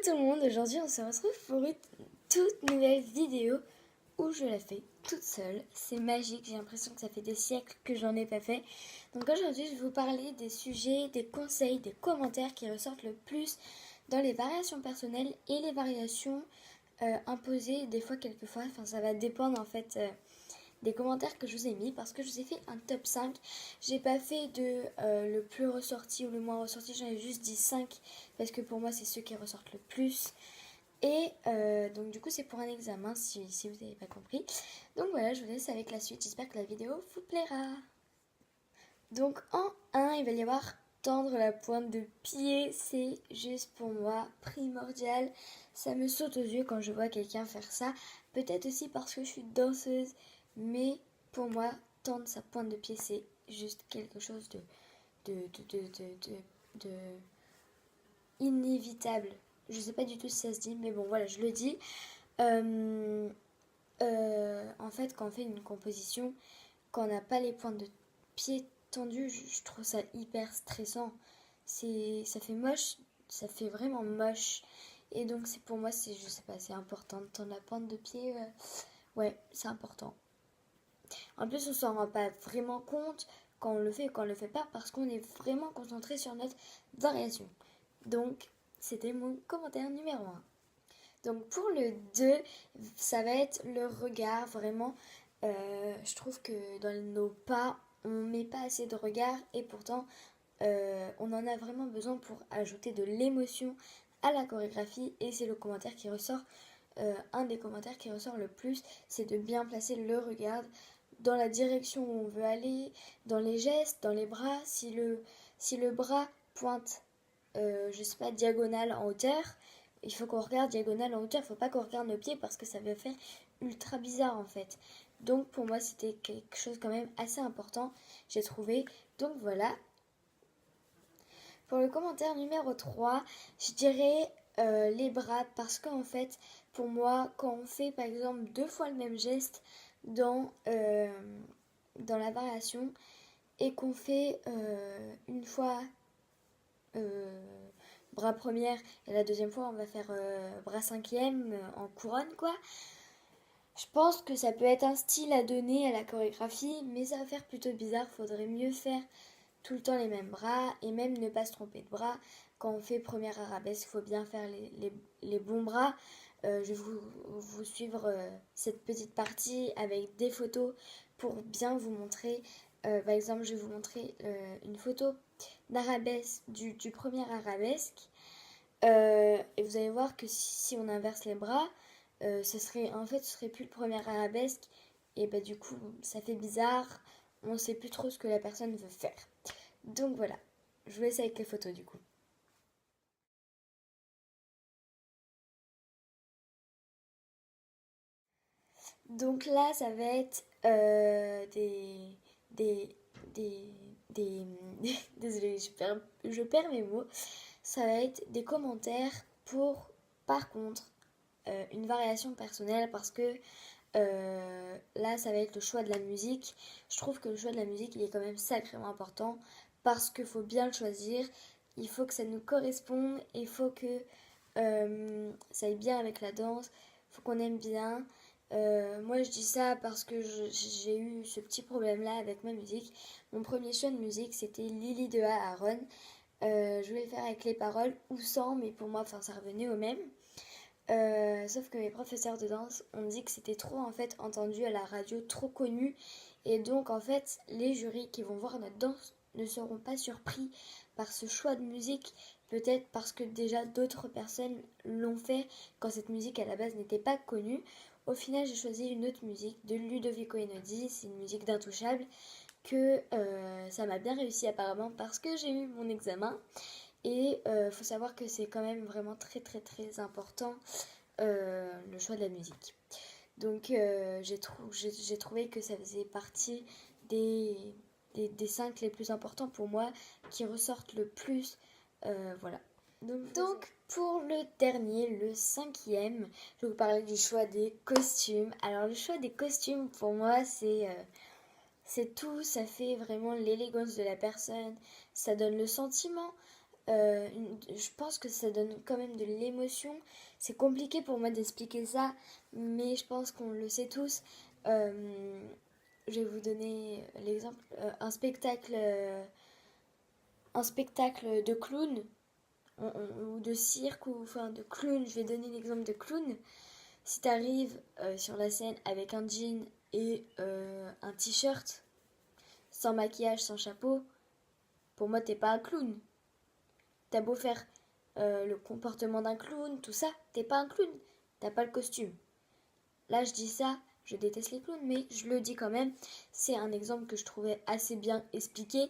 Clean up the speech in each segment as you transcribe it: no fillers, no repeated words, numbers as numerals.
tout le monde, aujourd'hui on se retrouve pour une toute nouvelle vidéo où je la fais toute seule. C'est magique, j'ai l'impression que ça fait des siècles que j'en ai pas fait. Donc aujourd'hui je vais vous parler des sujets, des conseils, des commentaires qui ressortent le plus dans les variations personnelles et les variations imposées des fois quelquefois. Enfin ça va dépendre en fait des commentaires que je vous ai mis parce que je vous ai fait un top 5. J'ai pas fait de le plus ressorti ou le moins ressorti, j'en ai juste dit 5 parce que pour moi c'est ceux qui ressortent le plus. Et donc du coup c'est pour un examen si vous n'avez pas compris. Donc voilà, je vous laisse avec la suite, j'espère que la vidéo vous plaira. Donc en 1, il va y avoir tendre la pointe de pied, c'est juste pour moi primordial. Ça me saute aux yeux quand je vois quelqu'un faire ça. Peut-être aussi parce que je suis danseuse, mais pour moi, tendre sa pointe de pied, c'est juste quelque chose de inévitable. Je sais pas du tout si ça se dit, mais bon voilà, je le dis. En fait, quand on fait une composition, quand on n'a pas les pointes de pied tendues, je trouve ça hyper stressant. Ça fait moche, ça fait vraiment moche. Et donc c'est pour moi, je sais pas, c'est important de tendre la pointe de pied. Ouais, c'est important. En plus, on s'en rend pas vraiment compte quand on le fait ou quand on le fait pas parce qu'on est vraiment concentré sur notre variation. Donc, c'était mon commentaire numéro 1. Donc pour le 2, ça va être le regard. Vraiment, je trouve que dans nos pas, on met pas assez de regard et pourtant, on en a vraiment besoin pour ajouter de l'émotion à la chorégraphie. Et c'est le commentaire qui ressort, un des commentaires qui ressort le plus, c'est de bien placer le regard dans la direction où on veut aller, dans les gestes, dans les bras. Si le bras pointe, je sais pas, diagonale en hauteur, il faut qu'on regarde diagonale en hauteur, il ne faut pas qu'on regarde nos pieds parce que ça va faire ultra bizarre en fait. Donc pour moi c'était quelque chose quand même assez important, j'ai trouvé. Donc voilà. Pour le commentaire numéro 3, je dirais les bras parce qu'en fait pour moi quand on fait par exemple 2 fois le même geste dans la variation et qu'on fait une fois bras première et la deuxième fois on va faire bras cinquième en couronne quoi. Je pense que ça peut être un style à donner à la chorégraphie, mais ça va faire plutôt bizarre. Faudrait mieux faire tout le temps les mêmes bras et même ne pas se tromper de bras. Quand on fait première arabesque, il faut bien faire les bons bras. Je vais vous suivre cette petite partie avec des photos pour bien vous montrer. Par exemple, je vais vous montrer une photo d'arabesque, du premier arabesque. Et vous allez voir que si on inverse les bras, ce serait plus le premier arabesque. Et bah du coup, ça fait bizarre. On sait plus trop ce que la personne veut faire. Donc voilà, je vous laisse avec les photos du coup. Donc là, ça va être des, des, des, désolée, je perds mes mots. Ça va être des commentaires pour, par contre, une variation personnelle parce que là, ça va être le choix de la musique. Je trouve que le choix de la musique, il est quand même sacrément important parce qu'il faut bien le choisir. Il faut que ça nous corresponde. Il faut que ça aille bien avec la danse. Il faut qu'on aime bien. Moi, je dis ça parce que j'ai eu ce petit problème-là avec ma musique. Mon premier choix de musique, c'était Lily de Aaron. Je voulais le faire avec les paroles ou sans, mais pour moi, ça revenait au même. Sauf que mes professeurs de danse ont dit que c'était trop en fait entendu à la radio, trop connu. Et donc en fait, les jurys qui vont voir notre danse ne seront pas surpris par ce choix de musique. Peut-être parce que déjà d'autres personnes l'ont fait quand cette musique à la base n'était pas connue. Au final, j'ai choisi une autre musique de Ludovico Einaudi, c'est une musique d'Intouchable, que ça m'a bien réussi apparemment parce que j'ai eu mon examen. Et faut savoir que c'est quand même vraiment très très très important le choix de la musique. Donc j'ai trouvé que ça faisait partie des, des 5 les plus importants pour moi, qui ressortent le plus. Voilà. Donc pour le dernier, le 5e, je vais vous parler du choix des costumes. Alors le choix des costumes pour moi c'est tout, ça fait vraiment l'élégance de la personne, ça donne le sentiment je pense que ça donne quand même de l'émotion. C'est compliqué pour moi d'expliquer ça, mais je pense qu'on le sait tous. Je vais vous donner l'exemple, un spectacle de clown ou de cirque ou enfin de clown. Je vais donner l'exemple de clown. Si tu arrives sur la scène avec un jean et un t-shirt, sans maquillage, sans chapeau, pour moi t'es pas un clown. T'as beau faire le comportement d'un clown, tout ça, t'es pas un clown. T'as pas le costume. Là je dis ça, je déteste les clowns, mais je le dis quand même. C'est un exemple que je trouvais assez bien expliqué.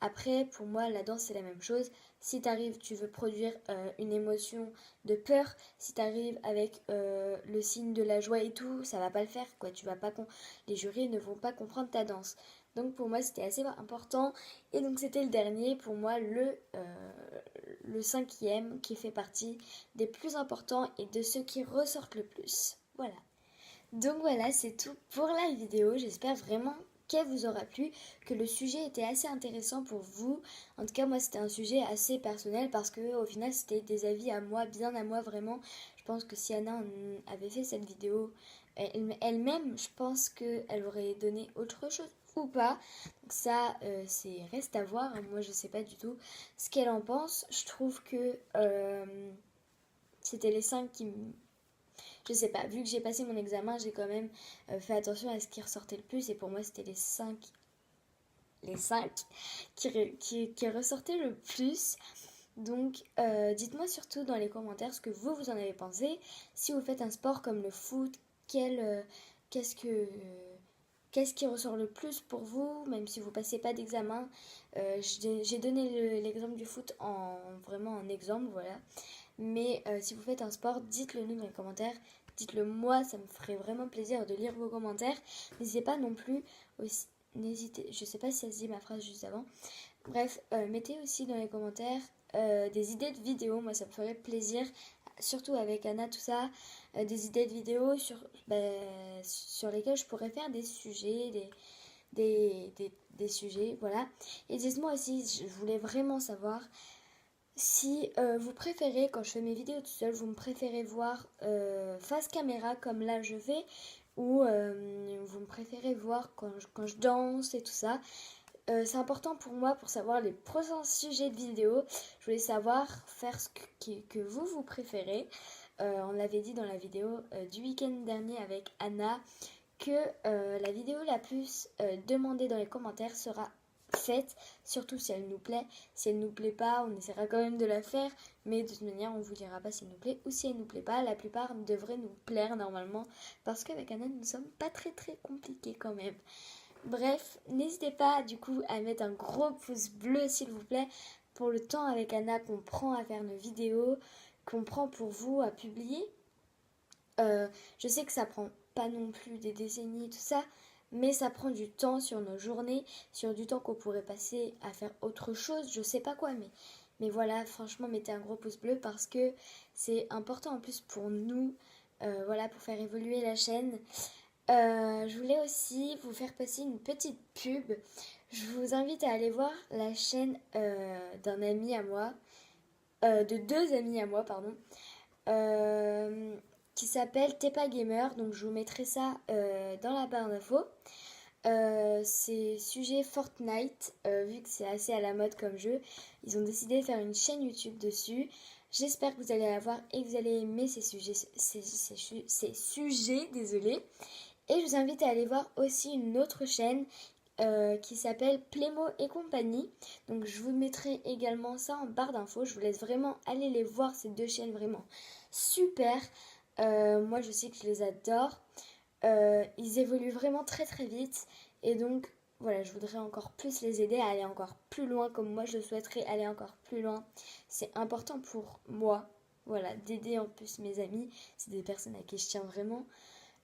Après, pour moi, la danse, c'est la même chose. Si t'arrives, tu veux produire une émotion de peur, si t'arrives avec le signe de la joie et tout, ça va pas le faire, quoi. Tu vas pas Les jurys ne vont pas comprendre ta danse. Donc pour moi, c'était assez important. Et donc c'était le dernier, pour moi, le cinquième, qui fait partie des plus importants et de ceux qui ressortent le plus. Voilà. Donc voilà, c'est tout pour la vidéo. J'espère vraiment qu'elle vous aura plu, que le sujet était assez intéressant pour vous. En tout cas, moi, c'était un sujet assez personnel parce que au final, c'était des avis à moi, bien à moi, vraiment. Je pense que si Anna avait fait cette vidéo elle-même, je pense qu'elle aurait donné autre chose ou pas. Donc ça, c'est reste à voir. Moi, je sais pas du tout ce qu'elle en pense. Je trouve que c'était les 5 qui je sais pas, vu que j'ai passé mon examen, j'ai quand même fait attention à ce qui ressortait le plus. Et pour moi, c'était les cinq qui ressortaient le plus. Donc, dites-moi surtout dans les commentaires ce que vous en avez pensé. Si vous faites un sport comme le foot, qu'est-ce qui ressort le plus pour vous, même si vous passez pas d'examen. J'ai donné l'exemple du foot vraiment en exemple, voilà. Mais si vous faites un sport, dites-le nous dans les commentaires. Dites-le moi, ça me ferait vraiment plaisir de lire vos commentaires. N'hésitez pas non plus aussi. Je sais pas si ça se dit ma phrase juste avant. Bref, mettez aussi dans les commentaires des idées de vidéos. Moi, ça me ferait plaisir. Surtout avec Anna, tout ça. Des idées de vidéos sur lesquelles je pourrais faire des sujets, des sujets, voilà. Et dites-moi aussi, je voulais vraiment savoir si vous préférez, quand je fais mes vidéos toute seule, vous me préférez voir face caméra comme là je vais, ou vous me préférez voir quand je danse et tout ça. C'est important pour moi pour savoir les prochains sujets de vidéo. Je voulais savoir faire que vous préférez. On l'avait dit dans la vidéo du week-end dernier avec Anna que la vidéo la plus demandée dans les commentaires sera faite, surtout si elle nous plaît. Si elle nous plaît pas, on essaiera quand même de la faire, mais de toute manière on vous dira pas si elle nous plaît ou si elle nous plaît pas. La plupart devraient nous plaire normalement, parce qu'avec Anna nous ne sommes pas très compliqués quand même. Bref, n'hésitez pas du coup à mettre un gros pouce bleu s'il vous plaît pour le temps avec Anna qu'on prend à faire nos vidéos, qu'on prend pour vous à publier. Je sais que ça prend pas non plus des décennies tout ça, mais ça prend du temps sur nos journées, sur du temps qu'on pourrait passer à faire autre chose, je sais pas quoi, mais voilà, franchement mettez un gros pouce bleu parce que c'est important en plus pour nous, voilà, pour faire évoluer la chaîne. Je voulais aussi vous faire passer une petite pub. Je vous invite à aller voir la chaîne d'un ami à moi, de deux amis à moi, pardon, qui s'appelle Tepa Gamer. Donc je vous mettrai ça dans la barre d'infos. C'est sujet Fortnite, vu que c'est assez à la mode comme jeu. Ils ont décidé de faire une chaîne YouTube dessus. J'espère que vous allez la voir et que vous allez aimer ces sujets, désolé. Et je vous invite à aller voir aussi une autre chaîne qui s'appelle Playmo et compagnie. Donc je vous mettrai également ça en barre d'infos. Je vous laisse vraiment aller les voir, ces deux chaînes vraiment super. Moi je sais que je les adore. Ils évoluent vraiment très vite. Et donc voilà, je voudrais encore plus les aider à aller encore plus loin comme moi je souhaiterais aller encore plus loin. C'est important pour moi, voilà, d'aider en plus mes amis. C'est des personnes à qui je tiens vraiment.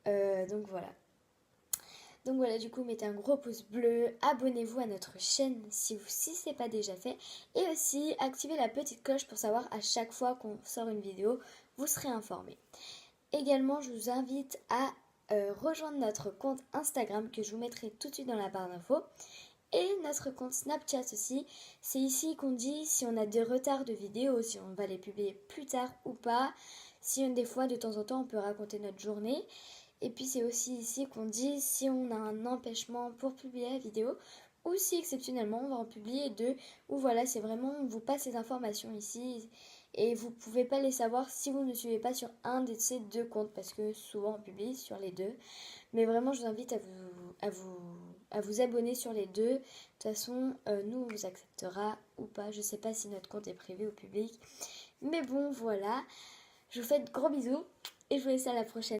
Donc voilà, du coup, mettez un gros pouce bleu, abonnez-vous à notre chaîne si ce n'est pas déjà fait, et aussi activez la petite cloche pour savoir à chaque fois qu'on sort une vidéo, vous serez informés. Également, je vous invite à rejoindre notre compte Instagram que je vous mettrai tout de suite dans la barre d'infos. Et notre compte Snapchat aussi, c'est ici qu'on dit si on a des retards de vidéos, si on va les publier plus tard ou pas, si des fois de temps en temps on peut raconter notre journée. Et puis c'est aussi ici qu'on dit si on a un empêchement pour publier la vidéo ou si exceptionnellement on va en publier deux. Ou voilà, c'est vraiment, on vous passe les informations ici et vous pouvez pas les savoir si vous ne suivez pas sur un de ces deux comptes parce que souvent on publie sur les deux. Mais vraiment, je vous invite à vous abonner sur les deux. De toute façon, nous, on vous acceptera ou pas. Je ne sais pas si notre compte est privé ou public. Mais bon, voilà. Je vous fais de gros bisous et je vous laisse à la prochaine.